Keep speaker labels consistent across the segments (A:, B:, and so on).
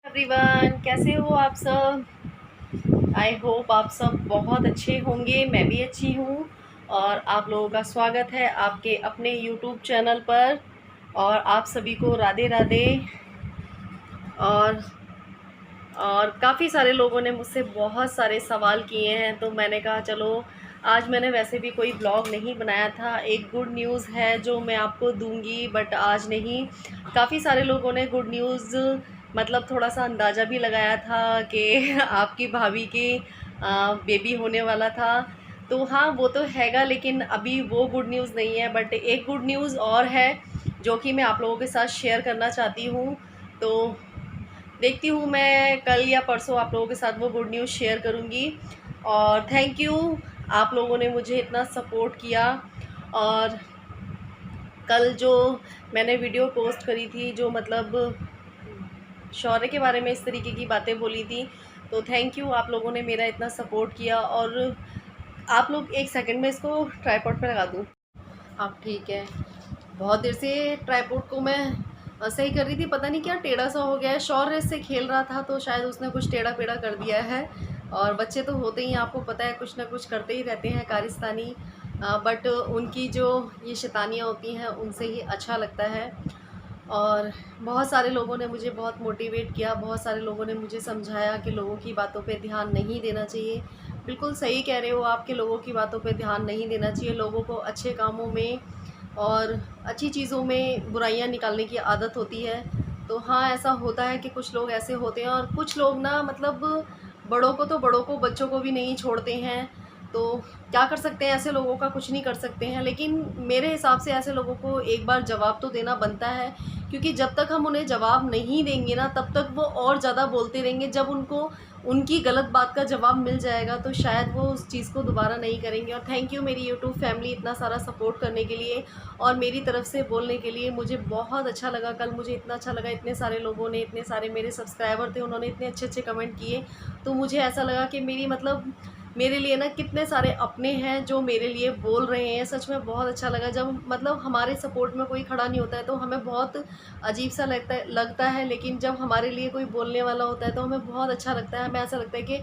A: Everyone, कैसे हो आप सब। आई होप आप सब बहुत अच्छे होंगे। मैं भी अच्छी हूँ और आप लोगों का स्वागत है आपके अपने यूट्यूब चैनल पर। और आप सभी को राधे राधे। और काफ़ी सारे लोगों ने मुझसे बहुत सारे सवाल किए हैं, तो मैंने कहा चलो आज मैंने वैसे भी कोई ब्लॉग नहीं बनाया था। एक गुड न्यूज़ है जो मैं आपको दूंगी, बट आज नहीं। काफ़ी सारे लोगों ने गुड न्यूज़ मतलब थोड़ा सा अंदाज़ा भी लगाया था कि आपकी भाभी की बेबी होने वाला था। तो हाँ, वो तो हैगा, लेकिन अभी वो गुड न्यूज़ नहीं है। बट एक गुड न्यूज़ और है जो कि मैं आप लोगों के साथ शेयर करना चाहती हूँ। तो देखती हूँ मैं कल या परसों आप लोगों के साथ वो गुड न्यूज़ शेयर करूँगी। और थैंक यू, आप लोगों ने मुझे इतना सपोर्ट किया। और कल जो मैंने वीडियो पोस्ट करी थी, जो मतलब शौर्य के बारे में इस तरीके की बातें बोली थी, तो थैंक यू, आप लोगों ने मेरा इतना सपोर्ट किया। और आप लोग एक सेकंड में इसको ट्राइपॉड पे लगा दूँ। आप ठीक है। बहुत देर से ट्राइपॉड को मैं सही कर रही थी, पता नहीं क्या टेढ़ा सा हो गया है। शौर्य से खेल रहा था तो शायद उसने कुछ टेढ़ा पेढ़ा कर दिया है। और बच्चे तो होते ही हैं, आपको पता है, कुछ ना कुछ करते ही रहते हैं कारिस्तानी। बट उनकी जो ये शैतानियाँ होती हैं उनसे ही अच्छा लगता है। और बहुत सारे लोगों ने मुझे बहुत मोटिवेट किया, बहुत सारे लोगों ने मुझे समझाया कि लोगों की बातों पे ध्यान नहीं देना चाहिए। बिल्कुल सही कह रहे हो आप कि लोगों की बातों पे ध्यान नहीं देना चाहिए। लोगों को अच्छे कामों में और अच्छी चीज़ों में बुराइयां निकालने की आदत होती है। तो हाँ, ऐसा होता है कि कुछ लोग ऐसे होते हैं, और कुछ लोग ना मतलब बड़ों को तो बड़ों को, बच्चों को भी नहीं छोड़ते हैं। तो क्या कर सकते हैं, ऐसे लोगों का कुछ नहीं कर सकते हैं। लेकिन मेरे हिसाब से ऐसे लोगों को एक बार जवाब तो देना बनता है, क्योंकि जब तक हम उन्हें जवाब नहीं देंगे ना, तब तक वो और ज़्यादा बोलते रहेंगे। जब उनको उनकी गलत बात का जवाब मिल जाएगा तो शायद वो उस चीज़ को दोबारा नहीं करेंगे। और थैंक यू मेरी यूट्यूब फैमिली इतना सारा सपोर्ट करने के लिए और मेरी तरफ से बोलने के लिए। मुझे बहुत अच्छा लगा, कल मुझे इतना अच्छा लगा, इतने सारे लोगों ने, इतने सारे मेरे सब्सक्राइबर थे, उन्होंने इतने अच्छे अच्छे कमेंट किए। तो मुझे ऐसा लगा कि मेरी मतलब मेरे लिए ना कितने सारे अपने हैं जो मेरे लिए बोल रहे हैं। सच में बहुत अच्छा लगा जब मतलब हमारे सपोर्ट में कोई खड़ा नहीं होता है तो हमें बहुत अजीब सा लगता है। लेकिन जब हमारे लिए कोई बोलने वाला होता है तो हमें बहुत अच्छा लगता है। हमें ऐसा लगता है कि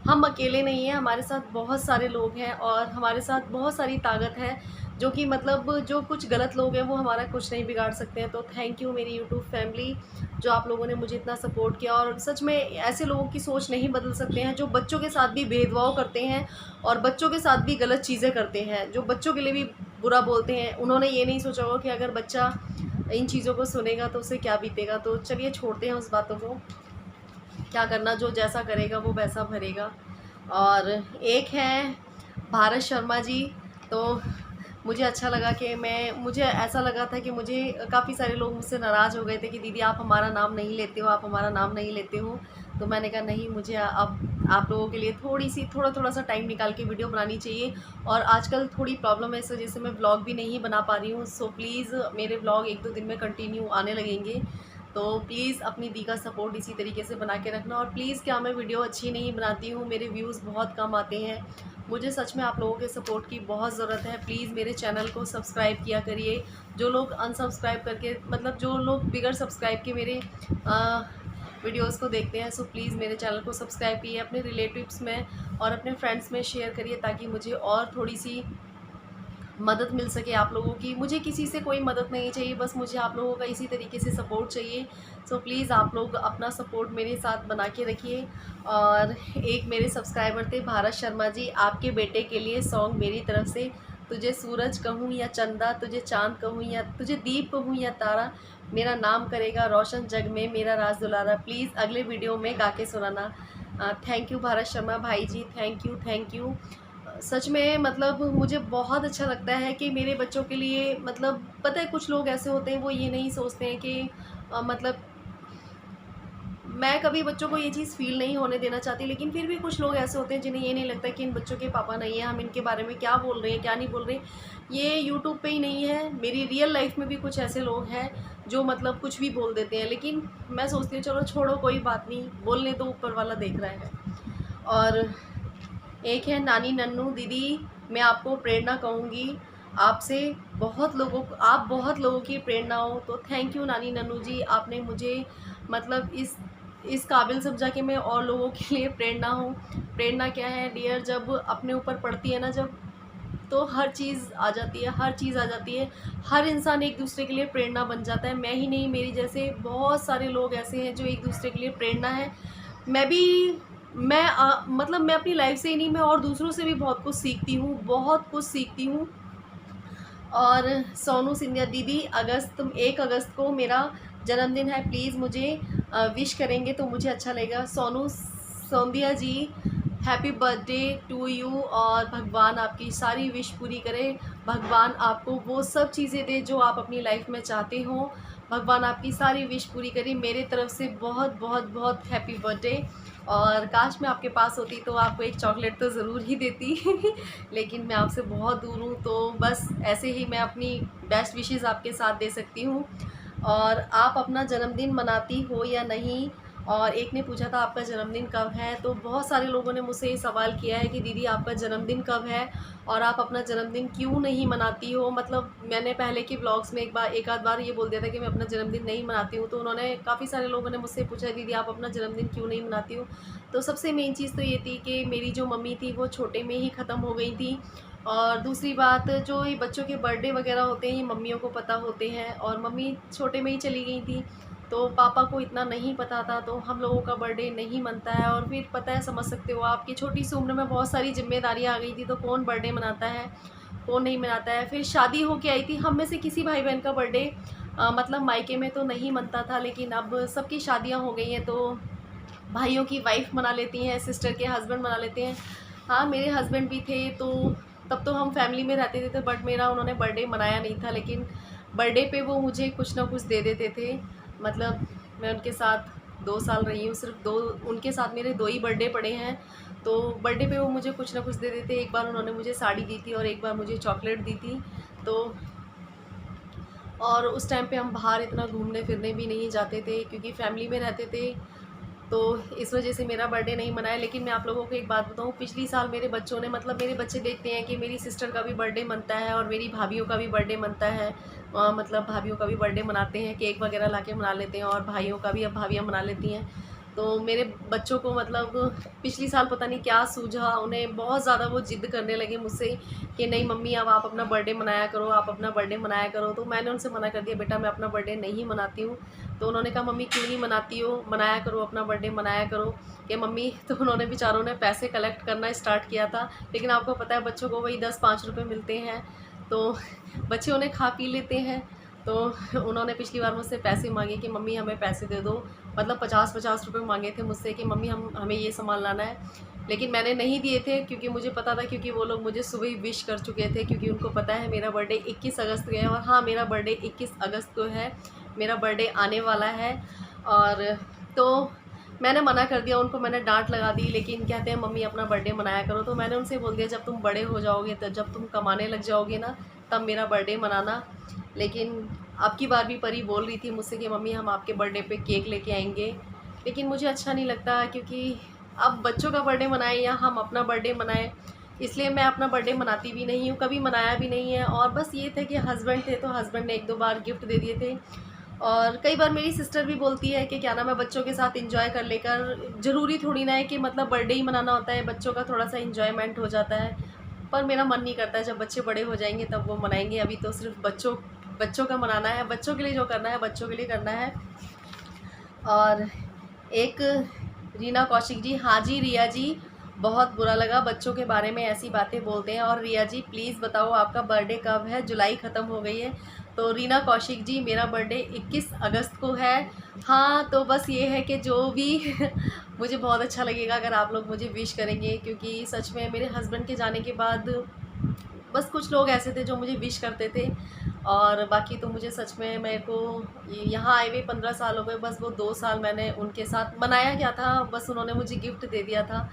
A: हम अकेले नहीं हैं, हमारे साथ बहुत सारे लोग हैं और हमारे साथ बहुत सारी ताकत है, जो कि मतलब जो कुछ गलत लोग हैं वो हमारा कुछ नहीं बिगाड़ सकते हैं। तो थैंक यू मेरी यूट्यूब फैमिली, जो आप लोगों ने मुझे इतना सपोर्ट किया। और सच में ऐसे लोगों की सोच नहीं बदल सकते हैं जो बच्चों के साथ भी भेदभाव करते हैं और बच्चों के साथ भी गलत चीज़ें करते हैं, जो बच्चों के लिए भी बुरा बोलते हैं। उन्होंने ये नहीं सोचा होगा कि अगर बच्चा इन चीज़ों को सुनेगा तो उसे क्या बीतेगा। तो चलिए छोड़ते हैं उस बातों को, क्या करना, जो जैसा करेगा वो वैसा भरेगा। और एक है भारत शर्मा जी। तो मुझे अच्छा लगा कि मुझे ऐसा लगा था कि मुझे काफ़ी सारे लोग मुझसे नाराज़ हो गए थे कि दीदी आप हमारा नाम नहीं लेते हो, आप हमारा नाम नहीं लेते हो। तो मैंने कहा नहीं, मुझे अब आप लोगों के लिए थोड़ा सा टाइम निकाल के वीडियो बनानी चाहिए। और आजकल थोड़ी प्रॉब्लम है, इस वजह से मैं ब्लॉग भी नहीं बना पा रही हूँ। सो प्लीज़ मेरे ब्लॉग 1-2 दिन में कंटिन्यू आने लगेंगे। तो प्लीज़ अपनी दी का सपोर्ट इसी तरीके से बना के रखना। और प्लीज़, क्या मैं वीडियो अच्छी नहीं बनाती हूँ, मेरे व्यूज़ बहुत कम आते हैं, मुझे सच में आप लोगों के सपोर्ट की बहुत ज़रूरत है। प्लीज़ मेरे चैनल को सब्सक्राइब किया करिए। जो लोग अनसब्सक्राइब करके, मतलब जो लोग बिगड़ सब्सक्राइब के मेरे वीडियोज़ को देखते हैं, सो प्लीज़ मेरे चैनल को सब्सक्राइब कीजिए, अपने रिलेटिव्स में और अपने फ्रेंड्स में शेयर करिए, ताकि मुझे और थोड़ी सी मदद मिल सके आप लोगों की। मुझे किसी से कोई मदद नहीं चाहिए, बस मुझे आप लोगों का इसी तरीके से सपोर्ट चाहिए। सो प्लीज़ आप लोग अपना सपोर्ट मेरे साथ बना के रखिए। और एक मेरे सब्सक्राइबर थे भारत शर्मा जी, आपके बेटे के लिए सॉन्ग मेरी तरफ से। तुझे सूरज कहूँ या चंदा, तुझे चाँद कहूँ या तुझे दीप कहूँ या तारा, मेरा नाम करेगा रोशन जग में मेरा राज दुलारा। प्लीज़ अगले वीडियो में गा के सुनाना। थैंक यू भारत शर्मा भाई जी, थैंक यू, थैंक यू। सच में मतलब मुझे बहुत अच्छा लगता है कि मेरे बच्चों के लिए, मतलब पता है कुछ लोग ऐसे होते हैं वो ये नहीं सोचते हैं कि मतलब मैं कभी बच्चों को ये चीज़ फ़ील नहीं होने देना चाहती। लेकिन फिर भी कुछ लोग ऐसे होते हैं जिन्हें ये नहीं लगता कि इन बच्चों के पापा नहीं हैं, हम इनके बारे में क्या बोल रहे हैं क्या नहीं बोल रहे। ये यूट्यूब पे ही नहीं है, मेरी रियल लाइफ में भी कुछ ऐसे लोग हैं जो मतलब कुछ भी बोल देते हैं। लेकिन मैं सोचती हूँ चलो छोड़ो, कोई बात नहीं, बोलने तो ऊपर वाला देख रहा है। और एक है नानी नन्नू दीदी, मैं आपको प्रेरणा कहूँगी, आपसे आप बहुत लोगों की प्रेरणा हो। तो थैंक यू नानी नन्नू जी, आपने मुझे मतलब इस इस काबिल समझा कि मैं और लोगों के लिए प्रेरणा हूँ। प्रेरणा क्या है डियर, जब अपने ऊपर पड़ती है ना जब, तो हर चीज़ आ जाती है, हर चीज़ आ जाती है। हर इंसान एक दूसरे के लिए प्रेरणा बन जाता है। मैं ही नहीं, मेरी जैसे बहुत सारे लोग ऐसे हैं जो एक दूसरे के लिए प्रेरणा है। मैं भी मतलब मैं अपनी लाइफ से ही नहीं, मैं और दूसरों से भी बहुत कुछ सीखती हूँ, बहुत कुछ सीखती हूँ। और सोनू सिंधिया दीदी, 1 अगस्त को मेरा जन्मदिन है, प्लीज़ मुझे विश करेंगे तो मुझे अच्छा लगेगा। सोनू सौंदिया जी, हैप्पी बर्थडे टू यू, और भगवान आपकी सारी विश पूरी करे। भगवान आपको वो सब चीज़ें दे जो आप अपनी लाइफ में चाहते हो। भगवान आपकी सारी विश पूरी करे। मेरे तरफ से बहुत बहुत बहुत हैप्पी बर्थडे। और काश मैं आपके पास होती तो आपको एक चॉकलेट तो ज़रूर ही देती लेकिन मैं आपसे बहुत दूर हूँ, तो बस ऐसे ही मैं अपनी बेस्ट विशेज़ आपके साथ दे सकती हूँ। और आप अपना जन्मदिन मनाती हो या नहीं? और एक ने पूछा था आपका जन्मदिन कब है, तो बहुत सारे लोगों ने मुझसे ये सवाल किया है कि दीदी आपका जन्मदिन कब है और आप अपना जन्मदिन क्यों नहीं मनाती हो। मतलब मैंने पहले के ब्लॉग्स में एक आध बार ये बोल दिया था कि मैं अपना जन्मदिन नहीं मनाती हूँ, तो उन्होंने काफ़ी सारे लोगों ने मुझसे पूछा दीदी आप अपना जन्मदिन क्यों नहीं मनाती हो। तो सबसे मेन चीज़ तो ये थी कि मेरी जो मम्मी थी वो छोटे में ही ख़त्म हो गई थी। और दूसरी बात, जो ये बच्चों के बर्थडे वगैरह होते हैं ये मम्मियों को पता होते हैं, और मम्मी छोटे में ही चली गई थी, तो पापा को इतना नहीं पता था, तो हम लोगों का बर्थडे नहीं मनता है। और फिर पता है, समझ सकते हो आप कि छोटी सी उम्र में बहुत सारी जिम्मेदारियां आ गई थी, तो कौन बर्थडे मनाता है, कौन नहीं मनाता है। फिर शादी होके आई थी, हम में से किसी भाई बहन का बर्थडे मतलब मायके में तो नहीं मनता था, लेकिन अब सबकी शादियाँ हो गई हैं, तो भाइयों की वाइफ मना लेती हैं, सिस्टर के हस्बैंड मना लेते हैं। हाँ, मेरे हस्बैंड भी थे, तो तब तो हम फैमिली में रहते थे, तो बट मेरा उन्होंने बर्थडे मनाया नहीं था, लेकिन बर्थडे पे वो मुझे कुछ ना कुछ दे देते थे। मतलब मैं उनके साथ 2 साल रही हूँ, सिर्फ 2, उनके साथ मेरे 2 ही बर्थडे पड़े हैं, तो बर्थडे पे वो मुझे कुछ ना कुछ दे देते। एक बार उन्होंने मुझे साड़ी दी थी और एक बार मुझे चॉकलेट दी थी। तो और उस टाइम पे हम बाहर इतना घूमने फिरने भी नहीं जाते थे, क्योंकि फैमिली में रहते थे, तो इस वजह से मेरा बर्थडे नहीं मनाया। लेकिन मैं आप लोगों को एक बात बताऊँ, पिछली साल मेरे बच्चों ने, मतलब मेरे बच्चे देखते हैं कि मेरी सिस्टर का भी बर्थडे मनता है और मेरी भाभीयों का भी बर्थडे मनता है। मतलब भाभीयों का भी बर्थडे मनाते हैं, केक वगैरह ला के मना लेते हैं, और भाइयों का भी अब भाभियाँ मना लेती हैं। तो मेरे बच्चों को मतलब पिछली साल पता नहीं क्या सूझा, उन्हें बहुत ज़्यादा वो ज़िद करने लगे मुझसे कि नहीं मम्मी अब आप अपना बर्थडे मनाया करो, आप अपना बर्थडे मनाया करो। तो मैंने उनसे मना कर दिया, बेटा मैं अपना बर्थडे नहीं मनाती हूँ। तो उन्होंने कहा मम्मी क्यों नहीं मनाती हो, मनाया करो अपना बर्थडे, मनाया करो कि मम्मी। तो उन्होंने बेचारों ने पैसे कलेक्ट करना स्टार्ट किया था, लेकिन आपको पता है बच्चों को वही 10-5 रुपये मिलते हैं, तो बच्चे उन्हें खा पी लेते हैं। तो उन्होंने पिछली बार मुझसे पैसे मांगे कि मम्मी हमें पैसे दे दो, मतलब 50-50 रुपये मांगे थे मुझसे कि मम्मी हमें ये सामान लाना है। लेकिन मैंने नहीं दिए थे, क्योंकि मुझे पता था, क्योंकि वो लोग मुझे सुबह ही विश कर चुके थे, क्योंकि उनको पता है मेरा बर्थडे 21 अगस्त को है। और हाँ, मेरा बर्थडे 21 अगस्त को है, मेरा बर्थडे आने वाला है। और तो मैंने मना कर दिया उनको, मैंने डांट लगा दी, लेकिन कहते हैं मम्मी अपना बर्थडे मनाया करो। तो मैंने उनसे बोल दिया जब तुम बड़े हो जाओगे, तो जब तुम कमाने लग जाओगे ना, तब मेरा बर्थडे मनाना। लेकिन अब की बार भी परी बोल रही थी मुझसे कि मम्मी हम आपके बर्थडे पे केक लेके आएंगे, लेकिन मुझे अच्छा नहीं लगता, क्योंकि अब बच्चों का बर्थडे मनाएं या हम अपना बर्थडे मनाएं, इसलिए मैं अपना बर्थडे मनाती भी नहीं हूँ, कभी मनाया भी नहीं है। और बस ये थे कि हस्बैंड थे, तो हस्बैंड ने 1-2 बार गिफ्ट दे दिए थे। और कई बार मेरी सिस्टर भी बोलती है कि क्या नाम है, बच्चों के साथ इंजॉय कर लेकर, ज़रूरी थोड़ी ना है कि मतलब बर्थडे ही मनाना होता है, बच्चों का थोड़ा सा इंजॉयमेंट हो जाता है। पर मेरा मन नहीं करता है, जब बच्चे बड़े हो जाएंगे तब वो मनाएंगे, अभी तो सिर्फ बच्चों का मनाना है, बच्चों के लिए जो करना है बच्चों के लिए करना है। और एक रीना कौशिक जी, हाँ जी रिया जी, बहुत बुरा लगा बच्चों के बारे में ऐसी बातें बोलते हैं। और रिया जी प्लीज़ बताओ आपका बर्थडे कब है, जुलाई ख़त्म हो गई है। तो रीना कौशिक जी, मेरा बर्थडे 21 अगस्त को है। हाँ, तो बस ये है कि जो भी मुझे बहुत अच्छा लगेगा अगर आप लोग मुझे विश करेंगे, क्योंकि सच में मेरे हस्बैंड के जाने के बाद बस कुछ लोग ऐसे थे जो मुझे विश करते थे, और बाकी तो मुझे सच में, मेरे को यहाँ आए हुए 15 साल हो गए, बस वो 2 साल मैंने उनके साथ मनाया क्या था, बस उन्होंने मुझे गिफ्ट दे दिया था।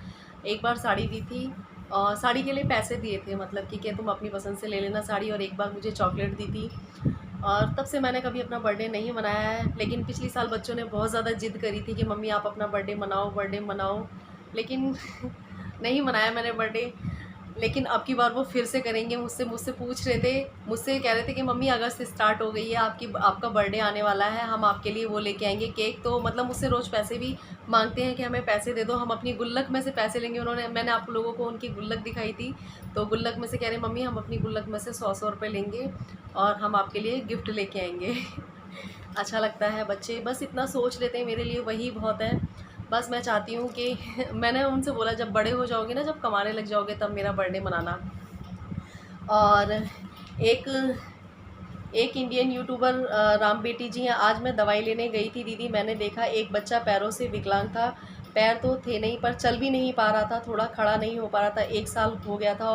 A: एक बार साड़ी दी थी, और साड़ी के लिए पैसे दिए थे, मतलब कि तुम अपनी पसंद से ले लेना साड़ी, और एक बार मुझे चॉकलेट दी थी। और तब से मैंने कभी अपना बर्थडे नहीं मनाया है। लेकिन पिछली साल बच्चों ने बहुत ज़्यादा ज़िद करी थी कि मम्मी आप अपना बर्थडे मनाओ, बर्थडे मनाओ, लेकिन नहीं मनाया मैंने बर्थडे। लेकिन अब की बार वो फिर से करेंगे। मुझसे मुझसे पूछ रहे थे, मुझसे कह रहे थे कि मम्मी अगस्त से स्टार्ट हो गई है, आपका बर्थडे आने वाला है, हम आपके लिए वो लेके आएंगे केक। तो मतलब मुझसे रोज़ पैसे भी मांगते हैं कि हमें पैसे दे दो, हम अपनी गुल्लक में से पैसे लेंगे। मैंने आप लोगों को उनकी गुल्लक दिखाई थी, तो गुल्लक में से कह रहे मम्मी हम अपनी गुल्लक में से 100-100 रुपये लेंगे और हम आपके लिए गिफ्ट लेके आएंगे। अच्छा लगता है, बच्चे बस इतना सोच लेते हैं, मेरे लिए वही बहुत है। बस मैं चाहती हूँ कि मैंने उनसे बोला जब बड़े हो जाओगे ना, जब कमाने लग जाओगे, तब मेरा बर्थडे मनाना। और एक एक इंडियन यूट्यूबर राम बेटी जी हैं, आज मैं दवाई लेने गई थी दीदी, मैंने देखा एक बच्चा पैरों से विकलांग था, पैर तो थे नहीं पर चल भी नहीं पा रहा था, थोड़ा खड़ा नहीं हो पा रहा था, 1 साल हो गया था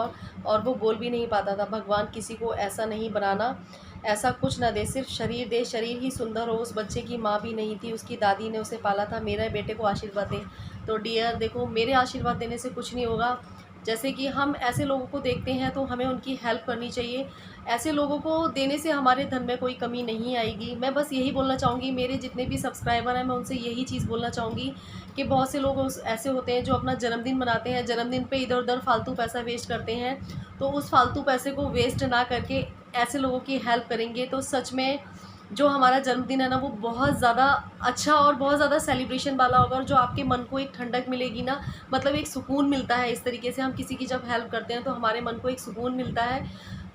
A: और वो बोल भी नहीं पाता था। भगवान किसी को ऐसा नहीं बनाना, ऐसा कुछ ना दे, सिर्फ शरीर दे, शरीर ही सुंदर हो। उस बच्चे की माँ भी नहीं थी, उसकी दादी ने उसे पाला था। मेरे बेटे को आशीर्वाद दे। तो डियर देखो, मेरे आशीर्वाद देने से कुछ नहीं होगा। जैसे कि हम ऐसे लोगों को देखते हैं तो हमें उनकी हेल्प करनी चाहिए। ऐसे लोगों को देने से हमारे धन में कोई कमी नहीं आएगी। मैं बस यही बोलना चाहूँगी, मेरे जितने भी सब्सक्राइबर हैं मैं उनसे यही चीज़ बोलना चाहूँगी कि बहुत से लोग ऐसे होते हैं जो अपना जन्मदिन मनाते हैं, जन्मदिन पे इधर उधर फालतू पैसा वेस्ट करते हैं। तो उस फालतू पैसे को वेस्ट ना करके ऐसे लोगों की हेल्प करेंगे तो सच में जो हमारा जन्मदिन है ना, वो बहुत ज़्यादा अच्छा और बहुत ज़्यादा सेलिब्रेशन वाला होगा। और जो आपके मन को एक ठंडक मिलेगी ना, मतलब एक सुकून मिलता है। इस तरीके से हम किसी की जब हेल्प करते हैं तो हमारे मन को एक सुकून मिलता है।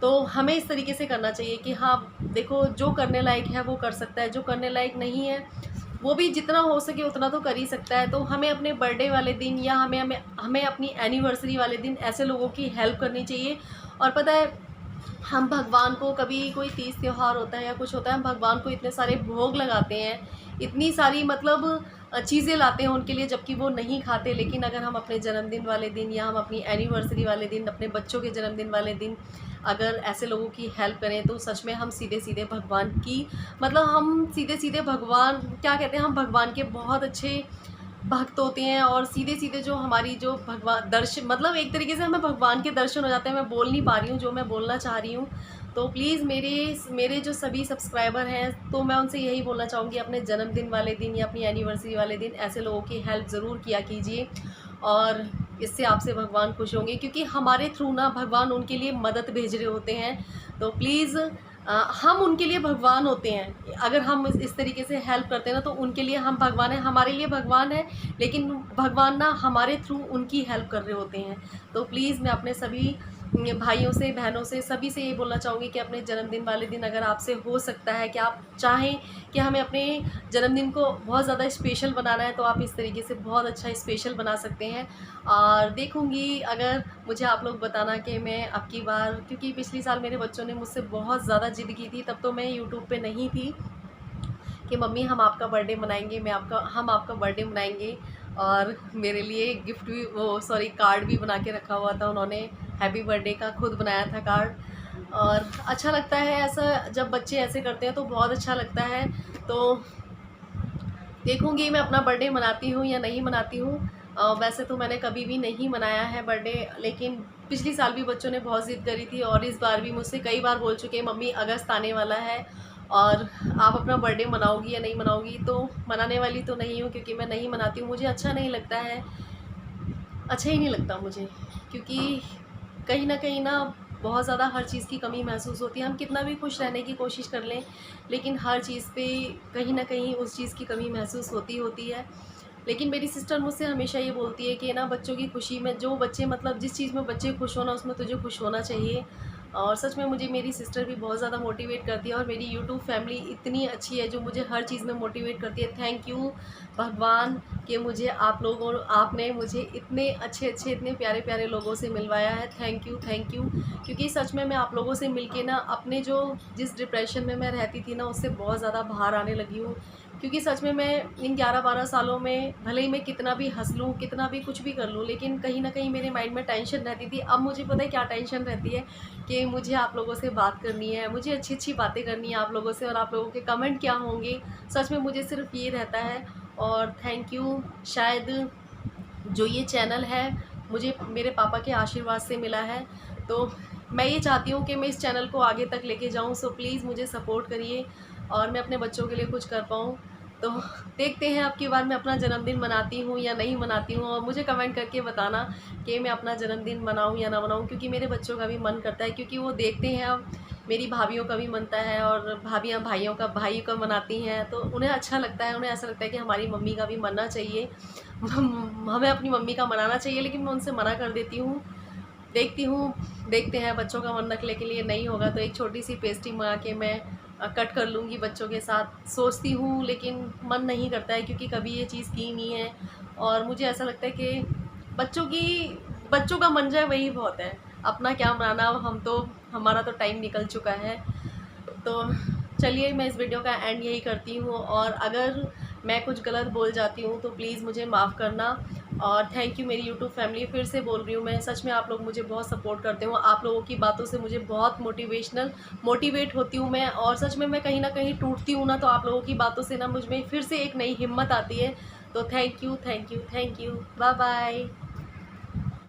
A: तो हमें इस तरीके से करना चाहिए कि हाँ देखो, जो करने लायक है वो कर सकता है, जो करने लायक नहीं है वो भी जितना हो सके उतना तो कर ही सकता है। तो हमें अपने बर्थडे वाले दिन या हमें हमें हमें अपनी एनिवर्सरी वाले दिन ऐसे लोगों की हेल्प करनी चाहिए। और पता है, हम भगवान को कभी कोई तीज त्यौहार होता है या कुछ होता है, हम भगवान को इतने सारे भोग लगाते हैं, इतनी सारी मतलब चीज़ें लाते हैं उनके लिए, जबकि वो नहीं खाते। लेकिन अगर हम अपने जन्मदिन वाले दिन या हम अपनी एनिवर्सरी वाले दिन, अपने बच्चों के जन्मदिन वाले दिन अगर ऐसे लोगों की हेल्प करें तो सच में हम सीधे सीधे भगवान की, मतलब हम सीधे सीधे भगवान, क्या कहते हैं, हम भगवान के बहुत अच्छे भक्त होते हैं। और सीधे सीधे जो हमारी जो भगवान दर्शन, मतलब एक तरीके से हमें भगवान के दर्शन हो जाते हैं। मैं बोल नहीं पा रही हूँ जो मैं बोलना चाह रही हूँ। तो प्लीज़ मेरे जो सभी सब्सक्राइबर हैं, तो मैं उनसे यही बोलना चाहूँगी, अपने जन्मदिन वाले दिन या अपनी एनिवर्सरी वाले दिन ऐसे लोगों की हेल्प ज़रूर किया कीजिए। और इससे आपसे भगवान खुश होंगे, क्योंकि हमारे थ्रू ना भगवान उनके लिए मदद भेज रहे होते हैं। तो प्लीज़ हम उनके लिए भगवान होते हैं। अगर हम इस तरीके से हेल्प करते हैं ना, तो उनके लिए हम भगवान हैं, हमारे लिए भगवान है, लेकिन भगवान ना हमारे थ्रू उनकी हेल्प कर रहे होते हैं। तो प्लीज़ मैं अपने सभी भाइयों से, बहनों से, सभी से ये बोलना चाहूँगी कि अपने जन्मदिन वाले दिन अगर आपसे हो सकता है कि आप चाहें कि हमें अपने जन्मदिन को बहुत ज़्यादा स्पेशल बनाना है, तो आप इस तरीके से बहुत अच्छा स्पेशल बना सकते हैं। और देखूँगी अगर मुझे आप लोग बताना कि मैं अब की बार, क्योंकि पिछली साल मेरे बच्चों ने मुझसे बहुत ज़्यादा ज़िद की थी, तब तो मैं यूट्यूब पे नहीं थी, कि मम्मी हम आपका बर्थडे मनाएंगे, हम आपका बर्थडे मनाएंगे। और मेरे लिए गिफ्ट भी, वो सॉरी, कार्ड भी बना के रखा हुआ था उन्होंने, हैप्पी बर्थडे का खुद बनाया था कार्ड। और अच्छा लगता है ऐसा, जब बच्चे ऐसे करते हैं तो बहुत अच्छा लगता है। तो देखूँगी मैं अपना बर्थडे मनाती हूँ या नहीं मनाती हूँ। वैसे तो मैंने कभी भी नहीं मनाया है बर्थडे, लेकिन पिछली साल भी बच्चों ने बहुत ज़िद करी थी और इस बार भी मुझसे कई बार बोल चुके हैं मम्मी अगस्त आने वाला है और आप अपना बर्थडे मनाओगी या नहीं मनाओगी। तो मनाने वाली तो नहीं हूँ, क्योंकि मैं नहीं मनाती हूँ, मुझे अच्छा नहीं लगता है, अच्छा ही नहीं लगता मुझे। क्योंकि कहीं न कहीं ना बहुत ज़्यादा हर चीज़ की कमी महसूस होती है। हम कितना भी खुश रहने की कोशिश कर लें, लेकिन हर चीज़ पे कहीं न कहीं उस चीज़ की कमी महसूस होती है। लेकिन मेरी सिस्टर मुझसे हमेशा ये बोलती है कि ना, बच्चों की खुशी में, जो बच्चे मतलब जिस चीज़ में बच्चे खुश होना, उसमें तुझे खुश होना चाहिए। और सच में मुझे मेरी सिस्टर भी बहुत ज़्यादा मोटिवेट करती है और मेरी यूट्यूब फैमिली इतनी अच्छी है जो मुझे हर चीज़ में मोटिवेट करती है। थैंक यू भगवान कि मुझे आपने मुझे इतने अच्छे इतने प्यारे लोगों से मिलवाया है। Thank you, thank you. क्योंकि सच में मैं आप लोगों से मिलके ना, अपने जिस डिप्रेशन में मैं रहती थी ना, उससे बहुत ज़्यादा बाहर आने लगी हूँ। क्योंकि सच में मैं इन 11-12 सालों में भले ही मैं कितना भी हँस लूँ, कितना भी कुछ भी कर लूँ, लेकिन कहीं न कहीं मेरे माइंड में टेंशन रहती थी। अब मुझे पता है क्या टेंशन रहती है, कि मुझे आप लोगों से बात करनी है, मुझे अच्छी बातें करनी है आप लोगों से, और आप लोगों के कमेंट क्या होंगे, सच में मुझे सिर्फ ये रहता है। और थैंक यू, शायद जो ये चैनल है मुझे मेरे पापा के आशीर्वाद से मिला है। तो मैं ये चाहती हूँ कि मैं इस चैनल को आगे तक लेके जाऊँ। सो प्लीज़ मुझे सपोर्ट करिए और मैं अपने बच्चों के लिए कुछ कर पाऊँ। तो देखते हैं अब की बार मैं अपना जन्मदिन मनाती हूँ या नहीं मनाती हूँ, और मुझे कमेंट करके बताना कि मैं अपना जन्मदिन मनाऊँ या ना मनाऊँ, क्योंकि मेरे बच्चों का भी मन करता है, क्योंकि वो देखते हैं अब मेरी भाभीयों का भी मनता है, और भाभियाँ भाई का मनाती हैं, तो उन्हें अच्छा लगता है, उन्हें ऐसा लगता है कि हमारी मम्मी का भी मनना चाहिए। हमें अपनी मम्मी का मनाना चाहिए, लेकिन मैं उनसे मना कर देती हूँ। देखती हूँ, देखते हैं, बच्चों का मन रखने के लिए नहीं होगा तो एक छोटी सी पेस्ट्री मंगा के मैं कट कर लूँगी बच्चों के साथ, सोचती हूँ, लेकिन मन नहीं करता है क्योंकि कभी ये चीज़ की नहीं है। और मुझे ऐसा लगता है कि बच्चों का मन जाए वही बहुत है, अपना क्या मनाना, हमारा तो टाइम निकल चुका है। तो चलिए, मैं इस वीडियो का एंड यही करती हूँ, और अगर मैं कुछ गलत बोल जाती हूँ तो प्लीज़ मुझे माफ़ करना। और थैंक यू मेरी यूट्यूब फैमिली, फिर से बोल रही हूँ मैं, सच में आप लोग मुझे बहुत सपोर्ट करते हो, आप लोगों की बातों से मुझे बहुत मोटिवेट होती हूँ मैं, और सच में मैं कहीं ना कहीं टूटती हूँ ना, तो आप लोगों की बातों से ना मुझ में फिर से एक नई हिम्मत आती है। तो thank you, thank you, thank you, bye bye.